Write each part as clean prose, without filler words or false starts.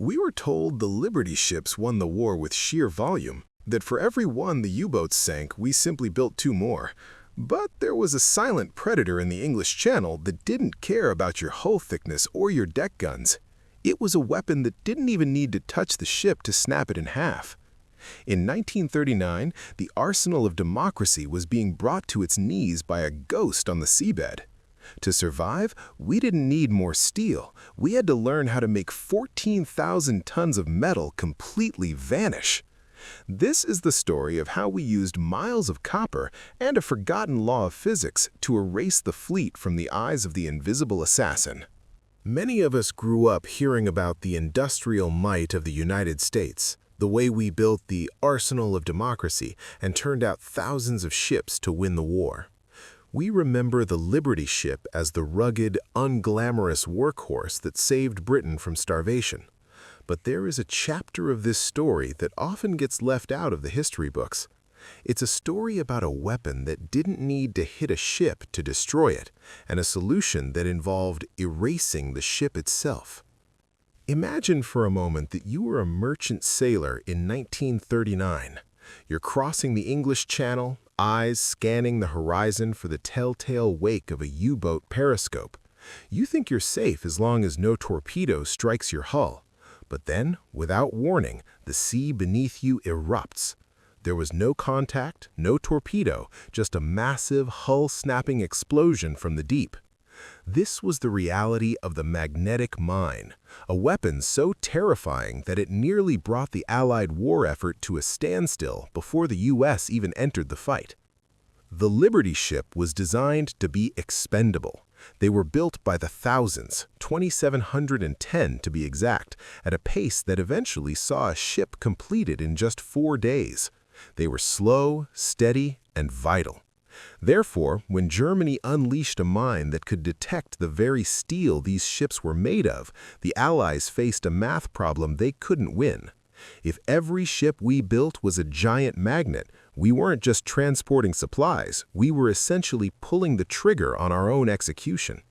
We were told the Liberty ships won the war with sheer volume, that for every one the U-boats sank, we simply built two more. But there was a silent predator in the English Channel that didn't care about your hull thickness or your deck guns. It was a weapon that didn't even need to touch the ship to snap it in half. In 1939, the arsenal of democracy was being brought to its knees by a ghost on the seabed. To survive, we didn't need more steel. We had to learn how to make 14,000 tons of metal completely vanish. This is the story of how we used miles of copper and a forgotten law of physics to erase the fleet from the eyes of the invisible assassin. Many of us grew up hearing about the industrial might of the United States, the way we built the arsenal of democracy and turned out thousands of ships to win the war. We remember the Liberty ship as the rugged, unglamorous workhorse that saved Britain from starvation. But there is a chapter of this story that often gets left out of the history books. It's a story about a weapon that didn't need to hit a ship to destroy it, and a solution that involved erasing the ship itself. Imagine for a moment that you were a merchant sailor in 1939. You're crossing the English Channel, eyes scanning the horizon for the telltale wake of a U-boat periscope. You think you're safe as long as no torpedo strikes your hull. But then, without warning, the sea beneath you erupts. There was no contact, no torpedo, just a massive hull-snapping explosion from the deep. This was the reality of the magnetic mine, a weapon so terrifying that it nearly brought the Allied war effort to a standstill before the U.S. even entered the fight. The Liberty ship was designed to be expendable. They were built by the thousands, 2,710 to be exact, at a pace that eventually saw a ship completed in just 4 days. They were slow, steady, and vital. Therefore, when Germany unleashed a mine that could detect the very steel these ships were made of, the Allies faced a math problem they couldn't win. If every ship we built was a giant magnet, we weren't just transporting supplies, we were essentially pulling the trigger on our own execution.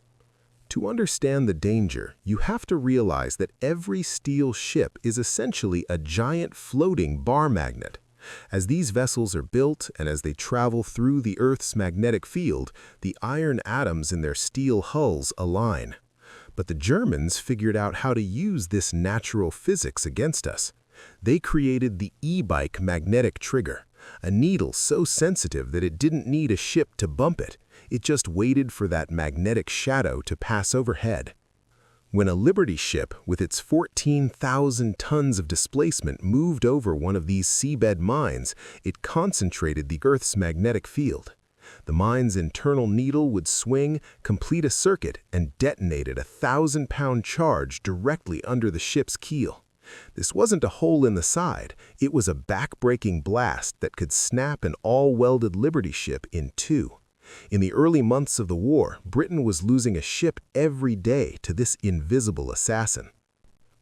To understand the danger, you have to realize that every steel ship is essentially a giant floating bar magnet. As these vessels are built and as they travel through the Earth's magnetic field, the iron atoms in their steel hulls align. But the Germans figured out how to use this natural physics against us. They created the e-bike magnetic trigger, a needle so sensitive that it didn't need a ship to bump it. It just waited for that magnetic shadow to pass overhead. When a Liberty ship with its 14,000 tons of displacement moved over one of these seabed mines, it concentrated the Earth's magnetic field. The mine's internal needle would swing, complete a circuit, and detonated a 1,000-pound charge directly under the ship's keel. This wasn't a hole in the side, it was a back-breaking blast that could snap an all-welded Liberty ship in two. In the early months of the war, Britain was losing a ship every day to this invisible assassin.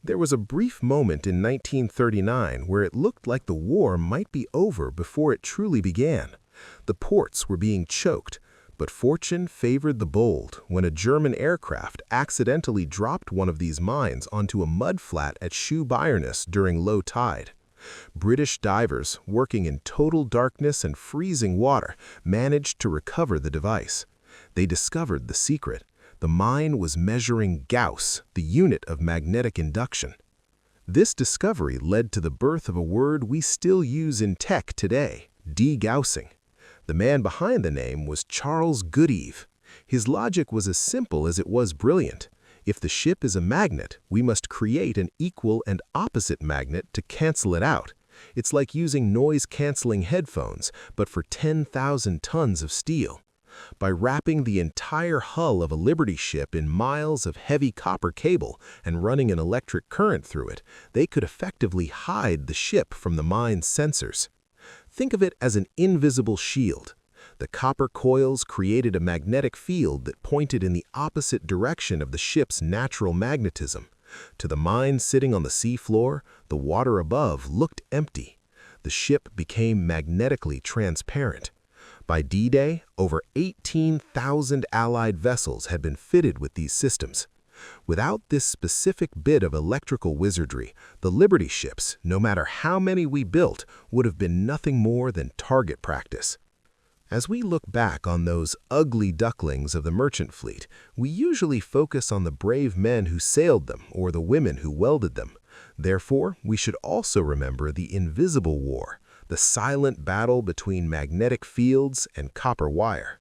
There was a brief moment in 1939 where it looked like the war might be over before it truly began. The ports were being choked, but fortune favored the bold when a German aircraft accidentally dropped one of these mines onto a mudflat at Shoeburyness during low tide. British divers, working in total darkness and freezing water, managed to recover the device. They discovered the secret. The mine was measuring Gauss, the unit of magnetic induction. This discovery led to the birth of a word we still use in tech today, degaussing. The man behind the name was Charles Goodeve. His logic was as simple as it was brilliant. If the ship is a magnet, we must create an equal and opposite magnet to cancel it out. It's like using noise-canceling headphones, but for 10,000 tons of steel. By wrapping the entire hull of a Liberty ship in miles of heavy copper cable and running an electric current through it, they could effectively hide the ship from the mine's sensors. Think of it as an invisible shield. The copper coils created a magnetic field that pointed in the opposite direction of the ship's natural magnetism. To the mine sitting on the seafloor, the water above looked empty. The ship became magnetically transparent. By D-Day, over 18,000 Allied vessels had been fitted with these systems. Without this specific bit of electrical wizardry, the Liberty ships, no matter how many we built, would have been nothing more than target practice. As we look back on those ugly ducklings of the merchant fleet, we usually focus on the brave men who sailed them or the women who welded them. Therefore, we should also remember the invisible war, the silent battle between magnetic fields and copper wire.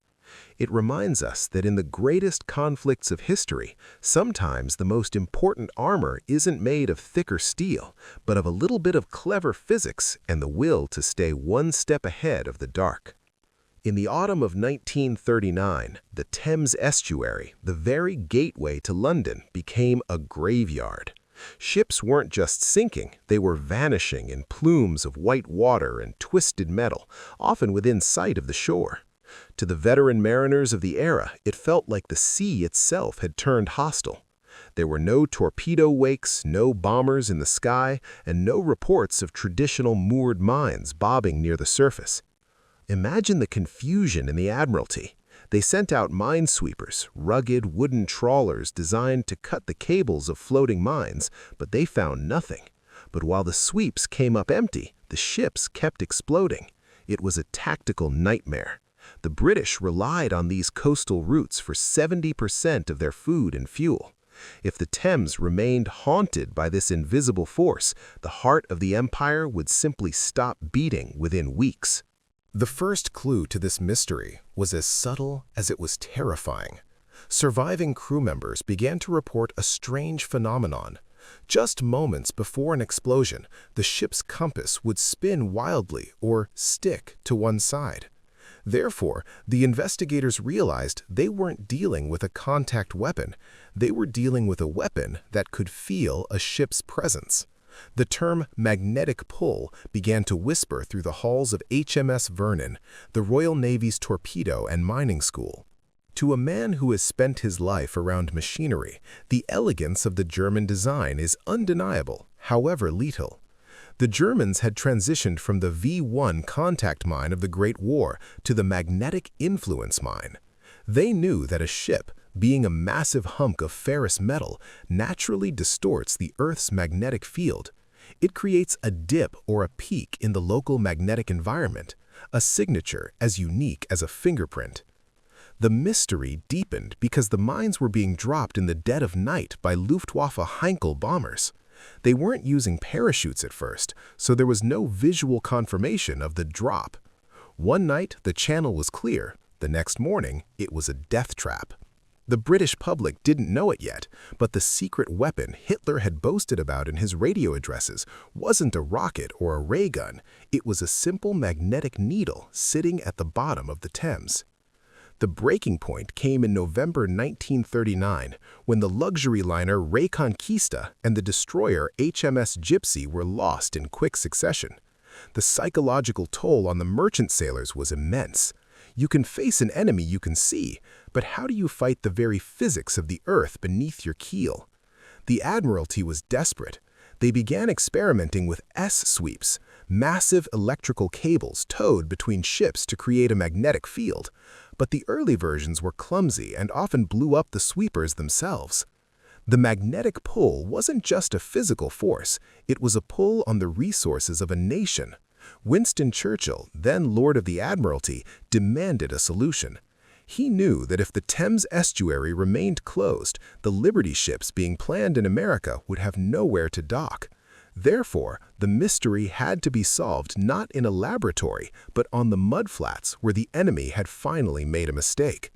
It reminds us that in the greatest conflicts of history, sometimes the most important armor isn't made of thicker steel, but of a little bit of clever physics and the will to stay one step ahead of the dark. In the autumn of 1939, the Thames estuary, the very gateway to London, became a graveyard. Ships weren't just sinking, they were vanishing in plumes of white water and twisted metal, often within sight of the shore. To the veteran mariners of the era, it felt like the sea itself had turned hostile. There were no torpedo wakes, no bombers in the sky, and no reports of traditional moored mines bobbing near the surface. Imagine the confusion in the Admiralty. They sent out minesweepers, rugged wooden trawlers designed to cut the cables of floating mines, but they found nothing. But while the sweeps came up empty, the ships kept exploding. It was a tactical nightmare. The British relied on these coastal routes for 70% of their food and fuel. If the Thames remained haunted by this invisible force, the heart of the empire would simply stop beating within weeks. The first clue to this mystery was as subtle as it was terrifying. Surviving crew members began to report a strange phenomenon. Just moments before an explosion, the ship's compass would spin wildly or stick to one side. Therefore, the investigators realized they weren't dealing with a contact weapon. They were dealing with a weapon that could feel a ship's presence. The term magnetic pull began to whisper through the halls of HMS Vernon, the Royal Navy's torpedo and mining school. To a man who has spent his life around machinery, the elegance of the German design is undeniable, however lethal. The Germans had transitioned from the V1 contact mine of the Great War to the magnetic influence mine. They knew that a ship, being a massive hunk of ferrous metal, naturally distorts the Earth's magnetic field. It creates a dip or a peak in the local magnetic environment, a signature as unique as a fingerprint. The mystery deepened because the mines were being dropped in the dead of night by Luftwaffe Heinkel bombers. They weren't using parachutes at first, so there was no visual confirmation of the drop. One night, the channel was clear. The next morning, it was a death trap. The British public didn't know it yet, but the secret weapon Hitler had boasted about in his radio addresses wasn't a rocket or a ray gun. It was a simple magnetic needle sitting at the bottom of the Thames. The breaking point came in November 1939, when the luxury liner Reconquista and the destroyer HMS Gypsy were lost in quick succession. The psychological toll on the merchant sailors was immense. You can face an enemy you can see, but how do you fight the very physics of the earth beneath your keel? The Admiralty was desperate. They began experimenting with S-sweeps, massive electrical cables towed between ships to create a magnetic field. But the early versions were clumsy and often blew up the sweepers themselves. The magnetic pull wasn't just a physical force, it was a pull on the resources of a nation. Winston Churchill, then Lord of the Admiralty, demanded a solution. He knew that if the Thames estuary remained closed, the Liberty ships being planned in America would have nowhere to dock. Therefore, the mystery had to be solved not in a laboratory, but on the mudflats where the enemy had finally made a mistake.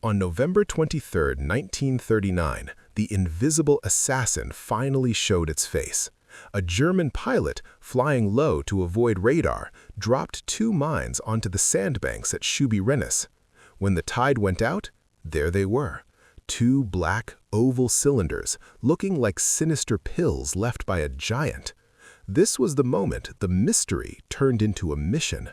On November 23, 1939, the invisible assassin finally showed its face. A German pilot, flying low to avoid radar, dropped 2 mines onto the sandbanks at Shoeburyness. When the tide went out, there they were. 2 black, oval cylinders, looking like sinister pills left by a giant. This was the moment the mystery turned into a mission.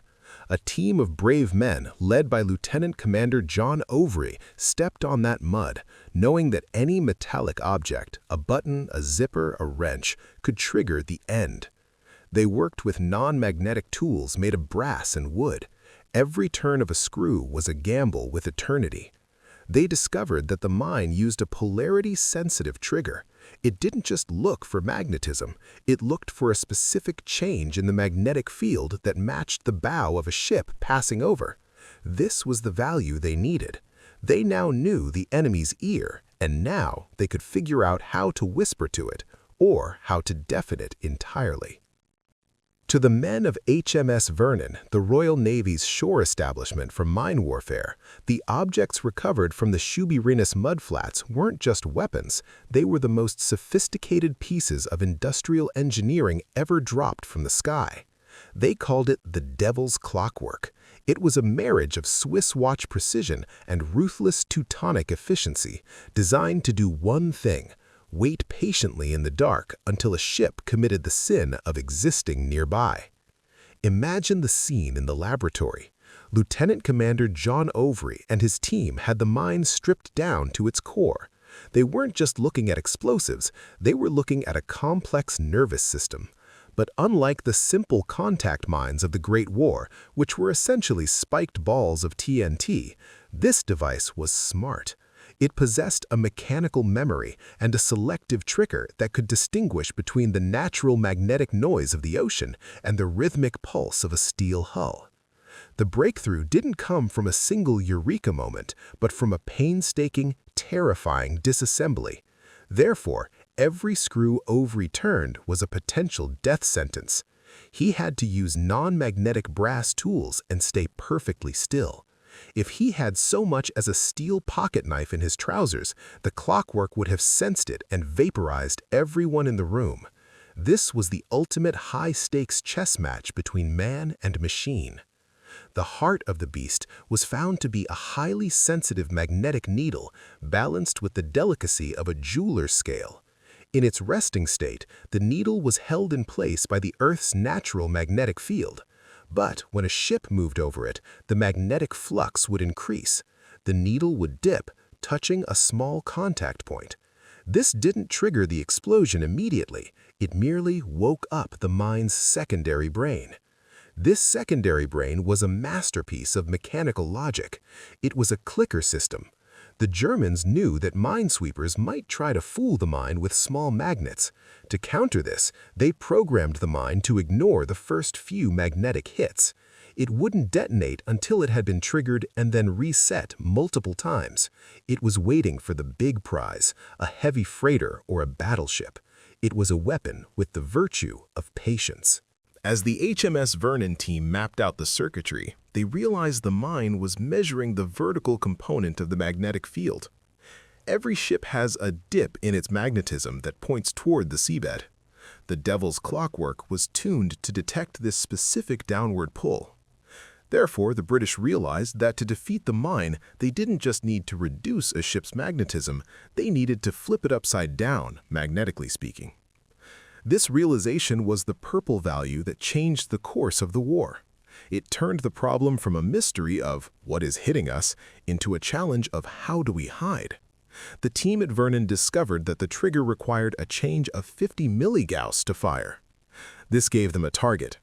A team of brave men, led by Lieutenant Commander John Overy, stepped on that mud, knowing that any metallic object, a button, a zipper, a wrench, could trigger the end. They worked with non-magnetic tools made of brass and wood. Every turn of a screw was a gamble with eternity. They discovered that the mine used a polarity-sensitive trigger. It didn't just look for magnetism, it looked for a specific change in the magnetic field that matched the bow of a ship passing over. This was the value they needed. They now knew the enemy's ear, and now they could figure out how to whisper to it, or how to deafen it entirely. To the men of HMS Vernon, the Royal Navy's shore establishment for mine warfare, the objects recovered from the Shoeburyness mudflats weren't just weapons, they were the most sophisticated pieces of industrial engineering ever dropped from the sky. They called it the Devil's Clockwork. It was a marriage of Swiss watch precision and ruthless Teutonic efficiency, designed to do one thing: wait patiently in the dark until a ship committed the sin of existing nearby. Imagine the scene in the laboratory. Lieutenant Commander John Overy and his team had the mine stripped down to its core. They weren't just looking at explosives, they were looking at a complex nervous system. But unlike the simple contact mines of the Great War, which were essentially spiked balls of TNT, this device was smart. It possessed a mechanical memory and a selective trigger that could distinguish between the natural magnetic noise of the ocean and the rhythmic pulse of a steel hull. The breakthrough didn't come from a single eureka moment, but from a painstaking, terrifying disassembly. Therefore, every screw Overy turned was a potential death sentence. He had to use non-magnetic brass tools and stay perfectly still. If he had so much as a steel pocket knife in his trousers, the clockwork would have sensed it and vaporized everyone in the room. This was the ultimate high-stakes chess match between man and machine. The heart of the beast was found to be a highly sensitive magnetic needle balanced with the delicacy of a jeweler's scale. In its resting state, the needle was held in place by the Earth's natural magnetic field. But when a ship moved over it, the magnetic flux would increase. The needle would dip, touching a small contact point. This didn't trigger the explosion immediately. It merely woke up the mine's secondary brain. This secondary brain was a masterpiece of mechanical logic. It was a clicker system. The Germans knew that minesweepers might try to fool the mine with small magnets. To counter this, they programmed the mine to ignore the first few magnetic hits. It wouldn't detonate until it had been triggered and then reset multiple times. It was waiting for the big prize, a heavy freighter or a battleship. It was a weapon with the virtue of patience. As the HMS Vernon team mapped out the circuitry, they realized the mine was measuring the vertical component of the magnetic field. Every ship has a dip in its magnetism that points toward the seabed. The Devil's Clockwork was tuned to detect this specific downward pull. Therefore, the British realized that to defeat the mine, they didn't just need to reduce a ship's magnetism, they needed to flip it upside down, magnetically speaking. This realization was the purple value that changed the course of the war. It turned the problem from a mystery of what is hitting us into a challenge of how do we hide. The team at Vernon discovered that the trigger required a change of 50 milligauss to fire. This gave them a target.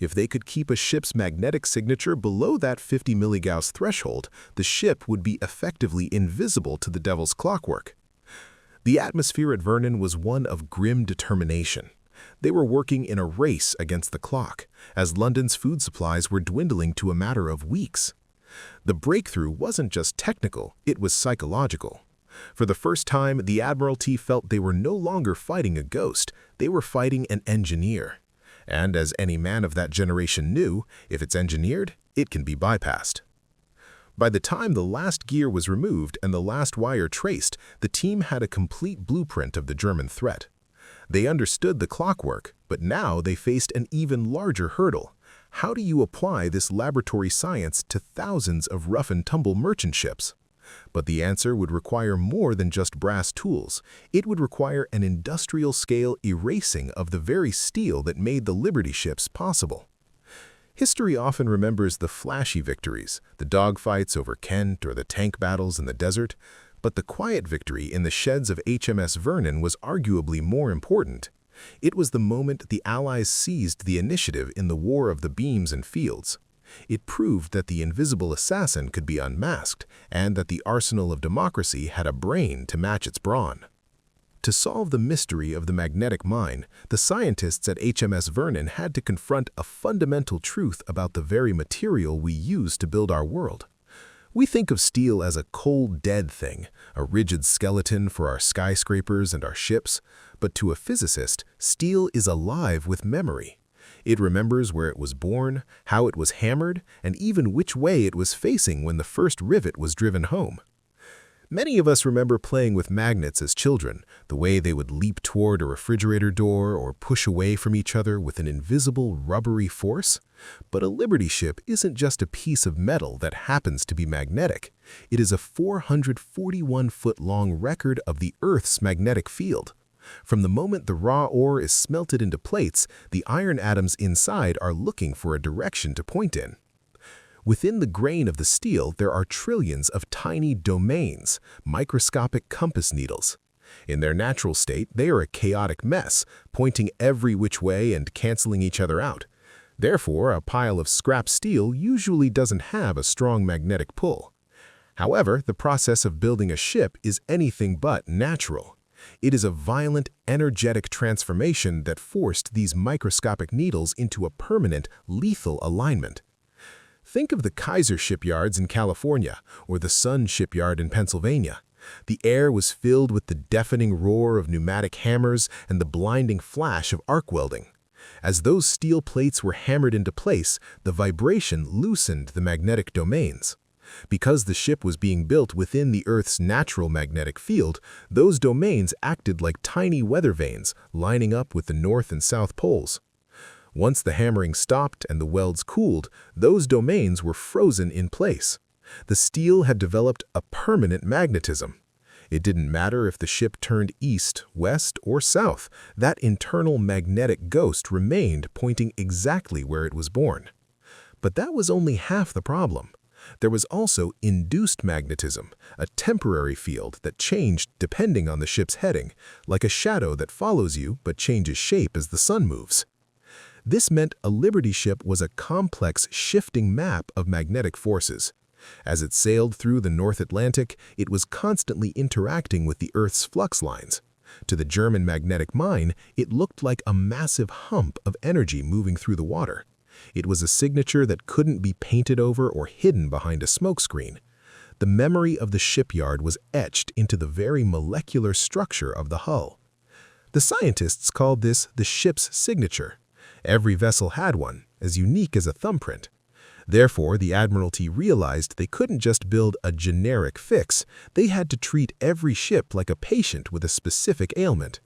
If they could keep a ship's magnetic signature below that 50 milligauss threshold, the ship would be effectively invisible to the Devil's Clockwork. The atmosphere at Vernon was one of grim determination. They were working in a race against the clock, as London's food supplies were dwindling to a matter of weeks. The breakthrough wasn't just technical, it was psychological. For the first time, the Admiralty felt they were no longer fighting a ghost, they were fighting an engineer. And as any man of that generation knew, if it's engineered, it can be bypassed. By the time the last gear was removed and the last wire traced, the team had a complete blueprint of the German threat. They understood the clockwork, but now they faced an even larger hurdle. How do you apply this laboratory science to thousands of rough-and-tumble merchant ships? But the answer would require more than just brass tools. It would require an industrial-scale erasing of the very steel that made the Liberty ships possible. History often remembers the flashy victories, the dogfights over Kent or the tank battles in the desert, but the quiet victory in the sheds of HMS Vernon was arguably more important. It was the moment the Allies seized the initiative in the War of the Beams and Fields. It proved that the invisible assassin could be unmasked and that the arsenal of democracy had a brain to match its brawn. To solve the mystery of the magnetic mine, the scientists at HMS Vernon had to confront a fundamental truth about the very material we use to build our world. We think of steel as a cold, dead thing, a rigid skeleton for our skyscrapers and our ships, but to a physicist, steel is alive with memory. It remembers where it was born, how it was hammered, and even which way it was facing when the first rivet was driven home. Many of us remember playing with magnets as children, the way they would leap toward a refrigerator door or push away from each other with an invisible, rubbery force. But a Liberty ship isn't just a piece of metal that happens to be magnetic. It is a 441-foot-long record of the Earth's magnetic field. From the moment the raw ore is smelted into plates, the iron atoms inside are looking for a direction to point in. Within the grain of the steel, there are trillions of tiny domains, microscopic compass needles. In their natural state, they are a chaotic mess, pointing every which way and canceling each other out. Therefore, a pile of scrap steel usually doesn't have a strong magnetic pull. However, the process of building a ship is anything but natural. It is a violent, energetic transformation that forced these microscopic needles into a permanent, lethal alignment. Think of the Kaiser shipyards in California or the Sun shipyard in Pennsylvania. The air was filled with the deafening roar of pneumatic hammers and the blinding flash of arc welding. As those steel plates were hammered into place, the vibration loosened the magnetic domains. Because the ship was being built within the Earth's natural magnetic field, those domains acted like tiny weather vanes lining up with the north and south poles. Once the hammering stopped and the welds cooled, those domains were frozen in place. The steel had developed a permanent magnetism. It didn't matter if the ship turned east, west, or south, that internal magnetic ghost remained pointing exactly where it was born. But that was only half the problem. There was also induced magnetism, a temporary field that changed depending on the ship's heading, like a shadow that follows you but changes shape as the sun moves. This meant a Liberty ship was a complex, shifting map of magnetic forces. As it sailed through the North Atlantic, it was constantly interacting with the Earth's flux lines. To the German magnetic mine, it looked like a massive hump of energy moving through the water. It was a signature that couldn't be painted over or hidden behind a smokescreen. The memory of the shipyard was etched into the very molecular structure of the hull. The scientists called this the ship's signature. Every vessel had one, as unique as a thumbprint. Therefore, the Admiralty realized they couldn't just build a generic fix. They had to treat every ship like a patient with a specific ailment.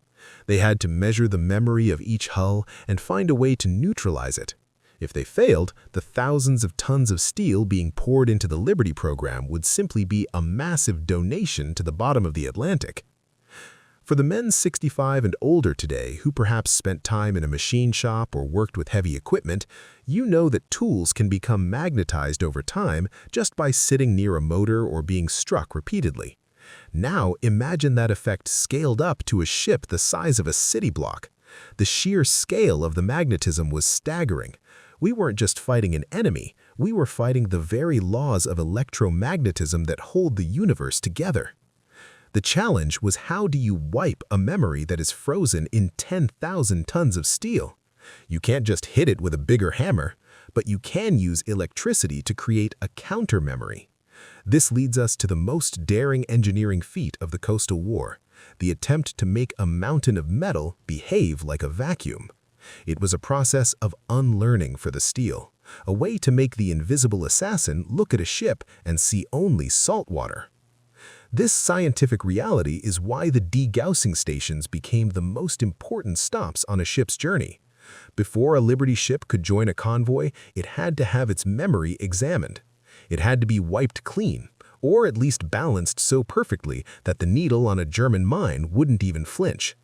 They had to measure the memory of each hull and find a way to neutralize it. If they failed, the thousands of tons of steel being poured into the Liberty program would simply be a massive donation to the bottom of the Atlantic. For the men 65 and older today who perhaps spent time in a machine shop or worked with heavy equipment, you know that tools can become magnetized over time just by sitting near a motor or being struck repeatedly. Now imagine that effect scaled up to a ship the size of a city block. The sheer scale of the magnetism was staggering. We weren't just fighting an enemy, we were fighting the very laws of electromagnetism that hold the universe together. The challenge was, how do you wipe a memory that is frozen in 10,000 tons of steel? You can't just hit it with a bigger hammer, but you can use electricity to create a counter-memory. This leads us to the most daring engineering feat of the Coastal War, the attempt to make a mountain of metal behave like a vacuum. It was a process of unlearning for the steel, a way to make the invisible assassin look at a ship and see only salt water. This scientific reality is why the degaussing stations became the most important stops on a ship's journey. Before a Liberty ship could join a convoy, it had to have its memory examined. It had to be wiped clean, or at least balanced so perfectly that the needle on a German mine wouldn't even flinch.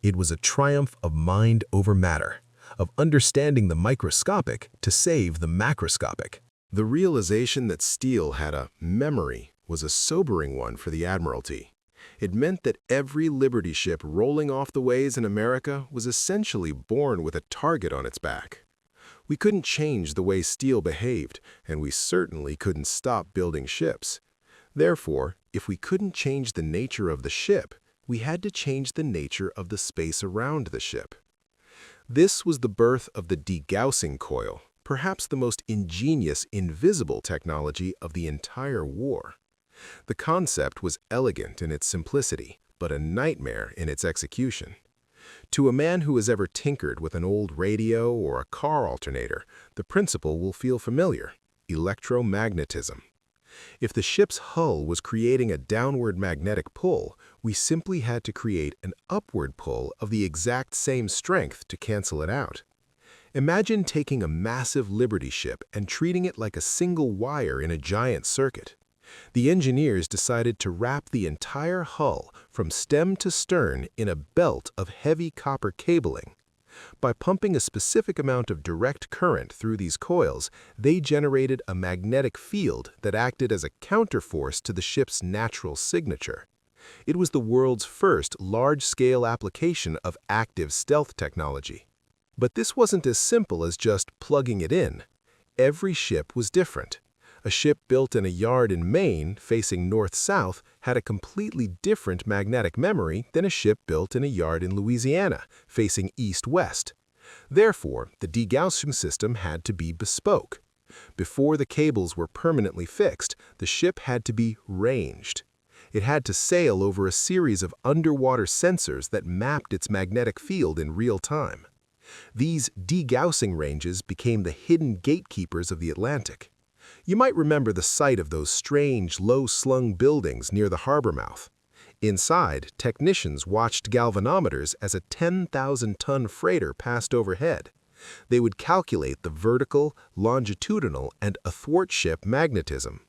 It was a triumph of mind over matter, of understanding the microscopic to save the macroscopic. The realization that steel had a memory was a sobering one for the Admiralty. It meant that every Liberty ship rolling off the ways in America was essentially born with a target on its back. We couldn't change the way steel behaved, and we certainly couldn't stop building ships. Therefore, if we couldn't change the nature of the ship, we had to change the nature of the space around the ship. This was the birth of the degaussing coil, perhaps the most ingenious invisible technology of the entire war. The concept was elegant in its simplicity, but a nightmare in its execution. To a man who has ever tinkered with an old radio or a car alternator, the principle will feel familiar: electromagnetism. If the ship's hull was creating a downward magnetic pull, we simply had to create an upward pull of the exact same strength to cancel it out. Imagine taking a massive Liberty ship and treating it like a single wire in a giant circuit. The engineers decided to wrap the entire hull from stem to stern in a belt of heavy copper cabling. By pumping a specific amount of direct current through these coils, they generated a magnetic field that acted as a counterforce to the ship's natural signature. It was the world's first large-scale application of active stealth technology. But this wasn't as simple as just plugging it in. Every ship was different. A ship built in a yard in Maine, facing north-south, had a completely different magnetic memory than a ship built in a yard in Louisiana, facing east-west. Therefore, the degaussing system had to be bespoke. Before the cables were permanently fixed, the ship had to be ranged. It had to sail over a series of underwater sensors that mapped its magnetic field in real time. These degaussing ranges became the hidden gatekeepers of the Atlantic. You might remember the sight of those strange, low-slung buildings near the harbor mouth. Inside, technicians watched galvanometers as a 10,000-ton freighter passed overhead. They would calculate the vertical, longitudinal, and athwartship magnetism.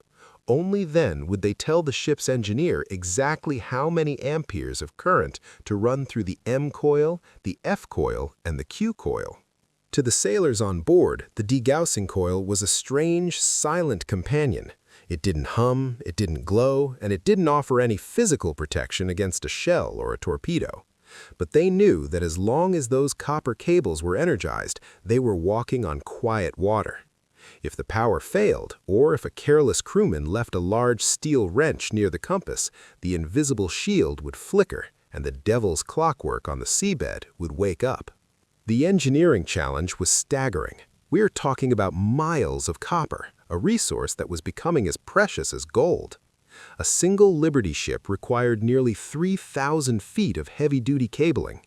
Only then would they tell the ship's engineer exactly how many amperes of current to run through the M coil, the F coil, and the Q coil. To the sailors on board, the degaussing coil was a strange, silent companion. It didn't hum, it didn't glow, and it didn't offer any physical protection against a shell or a torpedo. But they knew that as long as those copper cables were energized, they were walking on quiet water. If the power failed, or if a careless crewman left a large steel wrench near the compass, the invisible shield would flicker, and the devil's clockwork on the seabed would wake up. The engineering challenge was staggering. We are talking about miles of copper, a resource that was becoming as precious as gold. A single Liberty ship required nearly 3,000 feet of heavy-duty cabling,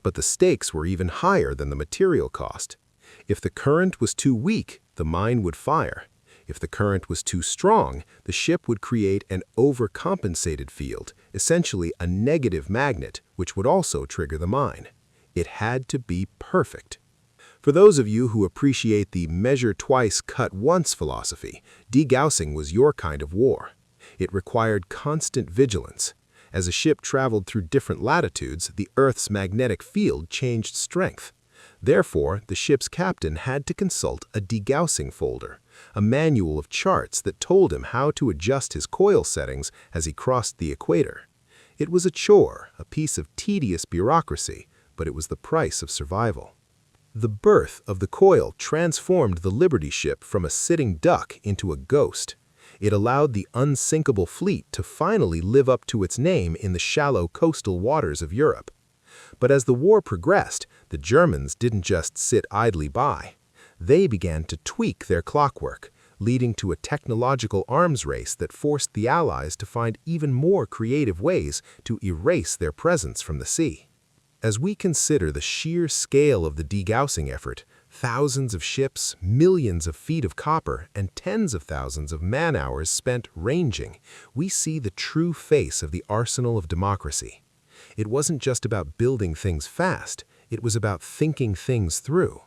but the stakes were even higher than the material cost. If the current was too weak, the mine would fire. If the current was too strong, the ship would create an overcompensated field, essentially a negative magnet, which would also trigger the mine. It had to be perfect. For those of you who appreciate the measure twice, cut once philosophy, degaussing was your kind of war. It required constant vigilance. As a ship traveled through different latitudes, the Earth's magnetic field changed strength. Therefore, the ship's captain had to consult a degaussing folder, a manual of charts that told him how to adjust his coil settings as he crossed the equator. It was a chore, a piece of tedious bureaucracy, but it was the price of survival. The birth of the coil transformed the Liberty ship from a sitting duck into a ghost. It allowed the unsinkable fleet to finally live up to its name in the shallow coastal waters of Europe. But as the war progressed, the Germans didn't just sit idly by. They began to tweak their clockwork, leading to a technological arms race that forced the Allies to find even more creative ways to erase their presence from the sea. As we consider the sheer scale of the degaussing effort, thousands of ships, millions of feet of copper, and tens of thousands of man-hours spent ranging, we see the true face of the arsenal of democracy. It wasn't just about building things fast, it was about thinking things through.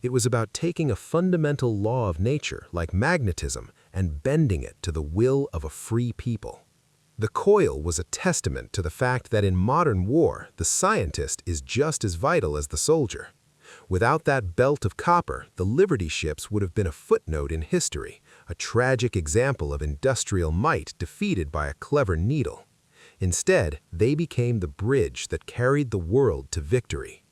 It was about taking a fundamental law of nature, like magnetism, and bending it to the will of a free people. The coil was a testament to the fact that in modern war, the scientist is just as vital as the soldier. Without that belt of copper, the Liberty ships would have been a footnote in history, a tragic example of industrial might defeated by a clever needle. Instead, they became the bridge that carried the world to victory.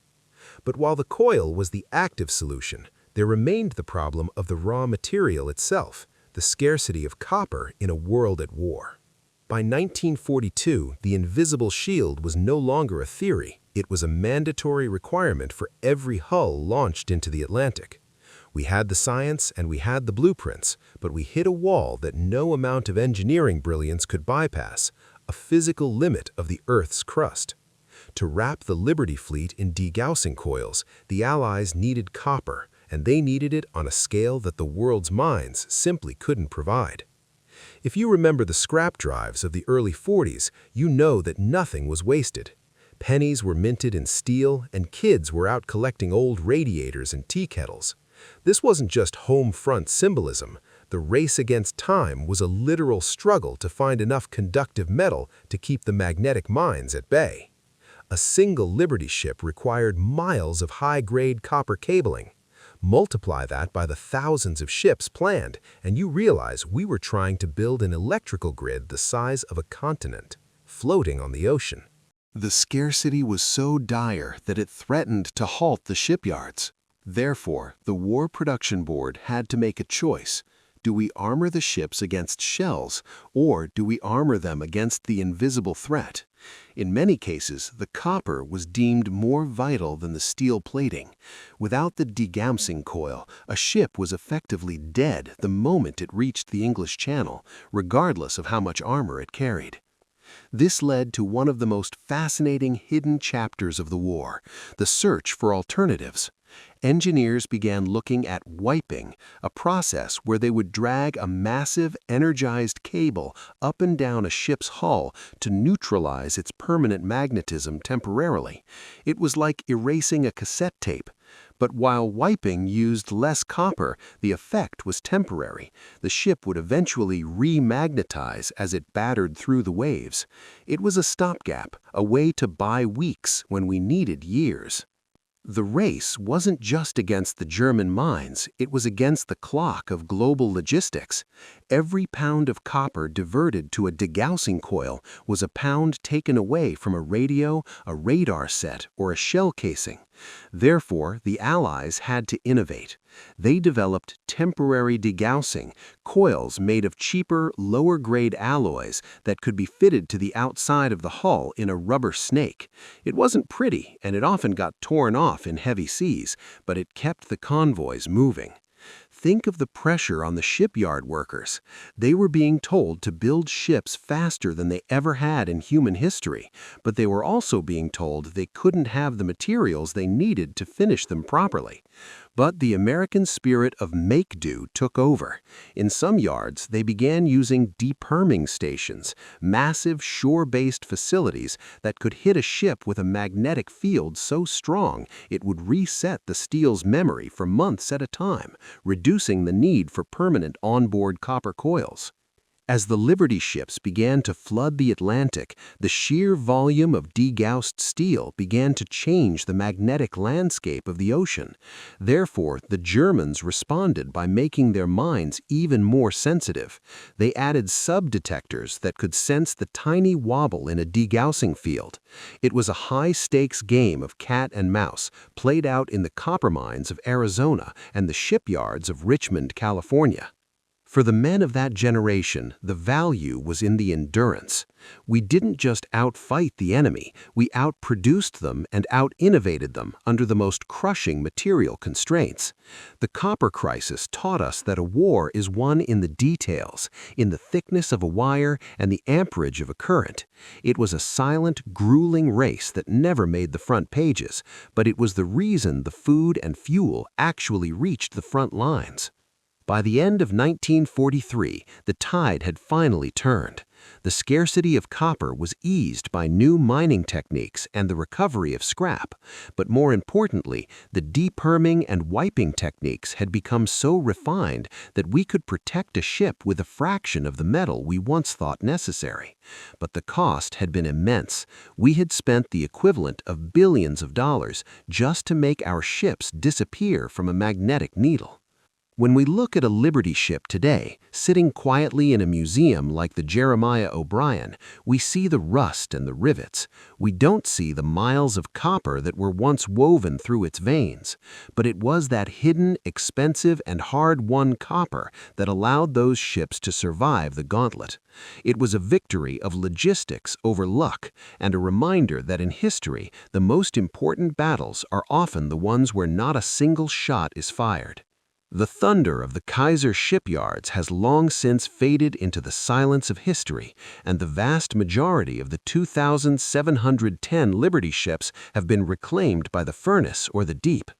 But while the coil was the active solution, There remained the problem of the raw material itself, the scarcity of copper in a world at war. By 1942, the invisible shield was no longer a theory. It was a mandatory requirement for every hull launched into the Atlantic. We had the science and we had the blueprints, but we hit a wall that no amount of engineering brilliance could bypass, a physical limit of the Earth's crust. To wrap the Liberty fleet in degaussing coils, the Allies needed copper, and they needed it on a scale that the world's mines simply couldn't provide. If you remember the scrap drives of the early 40s, you know that nothing was wasted. Pennies were minted in steel, and kids were out collecting old radiators and tea kettles. This wasn't just home front symbolism. The race against time was a literal struggle to find enough conductive metal to keep the magnetic mines at bay. A single Liberty ship required miles of high-grade copper cabling. Multiply that by the thousands of ships planned, and you realize we were trying to build an electrical grid the size of a continent, floating on the ocean. The scarcity was so dire that it threatened to halt the shipyards. Therefore, the War Production Board had to make a choice. Do we armor the ships against shells, or do we armor them against the invisible threat? In many cases, the copper was deemed more vital than the steel plating. Without the degaussing coil, a ship was effectively dead the moment it reached the English Channel, regardless of how much armor it carried. This led to one of the most fascinating hidden chapters of the war, the search for alternatives. Engineers began looking at wiping, a process where they would drag a massive, energized cable up and down a ship's hull to neutralize its permanent magnetism temporarily. It was like erasing a cassette tape. But while wiping used less copper, the effect was temporary. The ship would eventually remagnetize as it battered through the waves. It was a stopgap, a way to buy weeks when we needed years. The race wasn't just against the German mines, it was against the clock of global logistics. Every pound of copper diverted to a degaussing coil was a pound taken away from a radio, a radar set, or a shell casing. Therefore, the Allies had to innovate. They developed temporary degaussing, coils made of cheaper, lower-grade alloys that could be fitted to the outside of the hull in a rubber snake. It wasn't pretty, and it often got torn off in heavy seas, but it kept the convoys moving. Think of the pressure on the shipyard workers. They were being told to build ships faster than they ever had in human history, but they were also being told they couldn't have the materials they needed to finish them properly. But the American spirit of make-do took over. In some yards, they began using deperming stations, massive shore-based facilities that could hit a ship with a magnetic field so strong it would reset the steel's memory for months at a time, reducing the need for permanent onboard copper coils. As the Liberty ships began to flood the Atlantic, the sheer volume of degaussed steel began to change the magnetic landscape of the ocean. Therefore, the Germans responded by making their mines even more sensitive. They added sub-detectors that could sense the tiny wobble in a degaussing field. It was a high-stakes game of cat and mouse, played out in the copper mines of Arizona and the shipyards of Richmond, California. For the men of that generation, the value was in the endurance. We didn't just outfight the enemy, we outproduced them and out-innovated them under the most crushing material constraints. The copper crisis taught us that a war is won in the details, in the thickness of a wire and the amperage of a current. It was a silent, grueling race that never made the front pages, but it was the reason the food and fuel actually reached the front lines. By the end of 1943, the tide had finally turned. The scarcity of copper was eased by new mining techniques and the recovery of scrap. But more importantly, the deperming and wiping techniques had become so refined that we could protect a ship with a fraction of the metal we once thought necessary. But the cost had been immense. We had spent the equivalent of billions of dollars just to make our ships disappear from a magnetic needle. When we look at a Liberty ship today, sitting quietly in a museum like the Jeremiah O'Brien, we see the rust and the rivets. We don't see the miles of copper that were once woven through its veins. But it was that hidden, expensive, and hard-won copper that allowed those ships to survive the gauntlet. It was a victory of logistics over luck, and a reminder that in history, the most important battles are often the ones where not a single shot is fired. The thunder of the Kaiser shipyards has long since faded into the silence of history, and the vast majority of the 2,710 Liberty ships have been reclaimed by the furnace or the deep.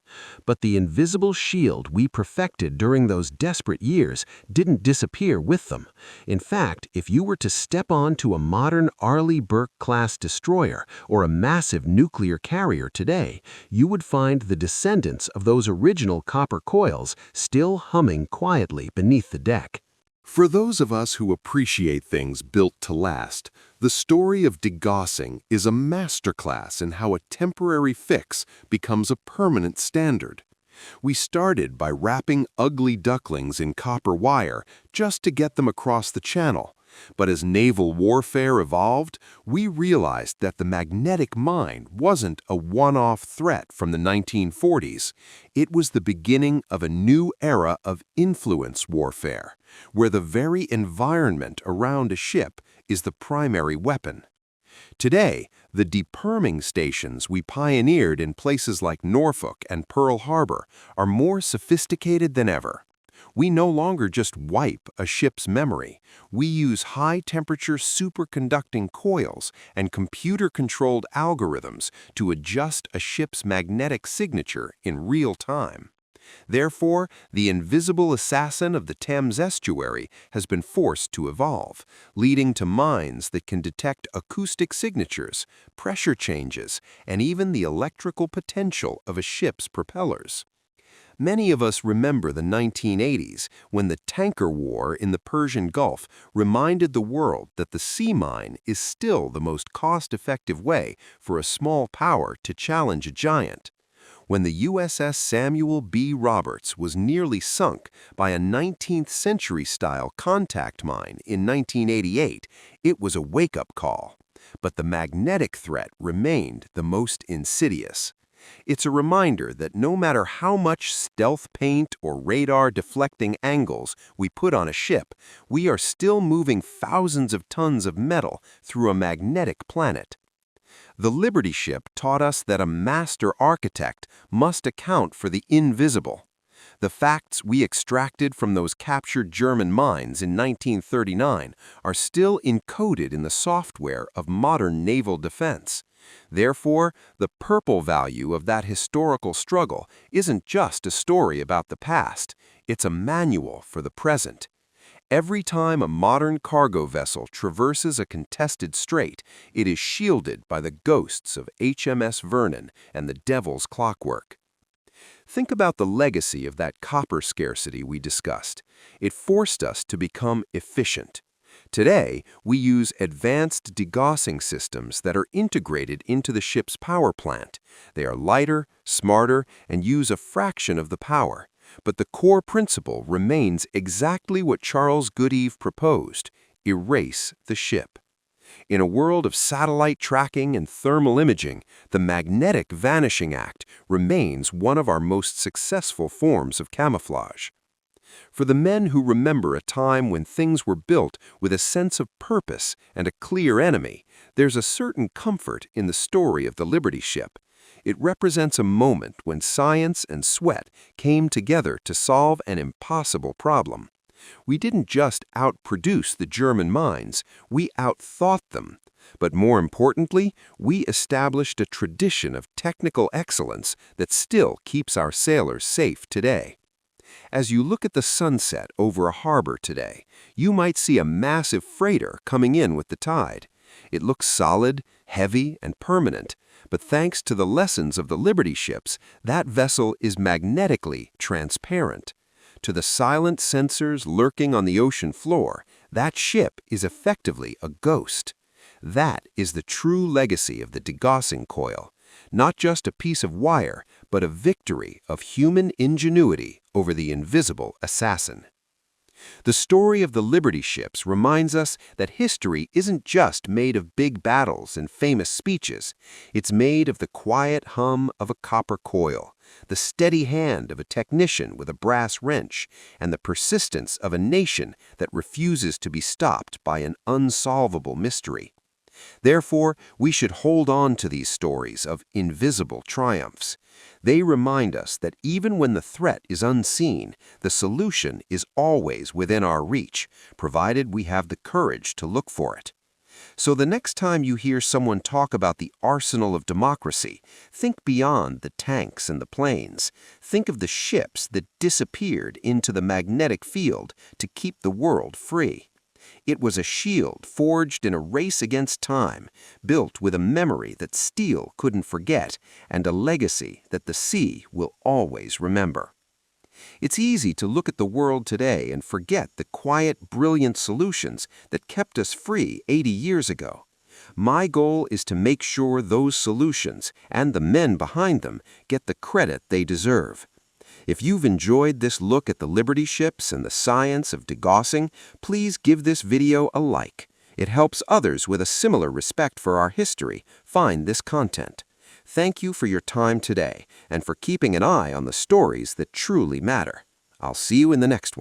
But the invisible shield we perfected during those desperate years didn't disappear with them. In fact, if you were to step onto a modern Arleigh Burke-class destroyer or a massive nuclear carrier today, you would find the descendants of those original copper coils still humming quietly beneath the deck. For those of us who appreciate things built to last, the story of degaussing is a masterclass in how a temporary fix becomes a permanent standard. We started by wrapping ugly ducklings in copper wire just to get them across the channel. But as naval warfare evolved, we realized that the magnetic mine wasn't a one-off threat from the 1940s. It was the beginning of a new era of influence warfare, where the very environment around a ship is the primary weapon. Today, the deperming stations we pioneered in places like Norfolk and Pearl Harbor are more sophisticated than ever. We no longer just wipe a ship's memory. We use high-temperature superconducting coils and computer-controlled algorithms to adjust a ship's magnetic signature in real time. Therefore, the invisible assassin of the Thames estuary has been forced to evolve, leading to mines that can detect acoustic signatures, pressure changes, and even the electrical potential of a ship's propellers. Many of us remember the 1980s when the tanker war in the Persian Gulf reminded the world that the sea mine is still the most cost-effective way for a small power to challenge a giant. When the USS Samuel B. Roberts was nearly sunk by a 19th-century-style contact mine in 1988, it was a wake-up call. But the magnetic threat remained the most insidious. It's a reminder that no matter how much stealth paint or radar deflecting angles we put on a ship, we are still moving thousands of tons of metal through a magnetic planet. The Liberty ship taught us that a master architect must account for the invisible. The facts we extracted from those captured German mines in 1939 are still encoded in the software of modern naval defense. Therefore, the purple value of that historical struggle isn't just a story about the past, it's a manual for the present. Every time a modern cargo vessel traverses a contested strait, it is shielded by the ghosts of HMS Vernon and the Devil's Clockwork. Think about the legacy of that copper scarcity we discussed. It forced us to become efficient. Today, we use advanced degaussing systems that are integrated into the ship's power plant. They are lighter, smarter, and use a fraction of the power. But the core principle remains exactly what Charles Goodeve proposed: erase the ship. In a world of satellite tracking and thermal imaging, the magnetic vanishing act remains one of our most successful forms of camouflage. For the men who remember a time when things were built with a sense of purpose and a clear enemy, there's a certain comfort in the story of the Liberty ship. It represents a moment when science and sweat came together to solve an impossible problem. We didn't just outproduce the German mines, we outthought them. But more importantly, we established a tradition of technical excellence that still keeps our sailors safe today. As you look at the sunset over a harbor today, you might see a massive freighter coming in with the tide. It looks solid, heavy, and permanent, but thanks to the lessons of the Liberty ships, that vessel is magnetically transparent. To the silent sensors lurking on the ocean floor, that ship is effectively a ghost. That is the true legacy of the degaussing coil. not just a piece of wire, but a victory of human ingenuity over the invisible assassin. The story of the Liberty ships reminds us that history isn't just made of big battles and famous speeches. It's made of the quiet hum of a copper coil, the steady hand of a technician with a brass wrench, and the persistence of a nation that refuses to be stopped by an unsolvable mystery. Therefore, we should hold on to these stories of invisible triumphs. They remind us that even when the threat is unseen, the solution is always within our reach, provided we have the courage to look for it. So the next time you hear someone talk about the arsenal of democracy, think beyond the tanks and the planes. Think of the ships that disappeared into the magnetic field to keep the world free. It was a shield forged in a race against time, built with a memory that steel couldn't forget, and a legacy that the sea will always remember. It's easy to look at the world today and forget the quiet, brilliant solutions that kept us free 80 years ago. My goal is to make sure those solutions and the men behind them get the credit they deserve. If you've enjoyed this look at the Liberty ships and the science of degaussing, please give this video a like. It helps others with a similar respect for our history find this content. Thank you for your time today and for keeping an eye on the stories that truly matter. I'll see you in the next one.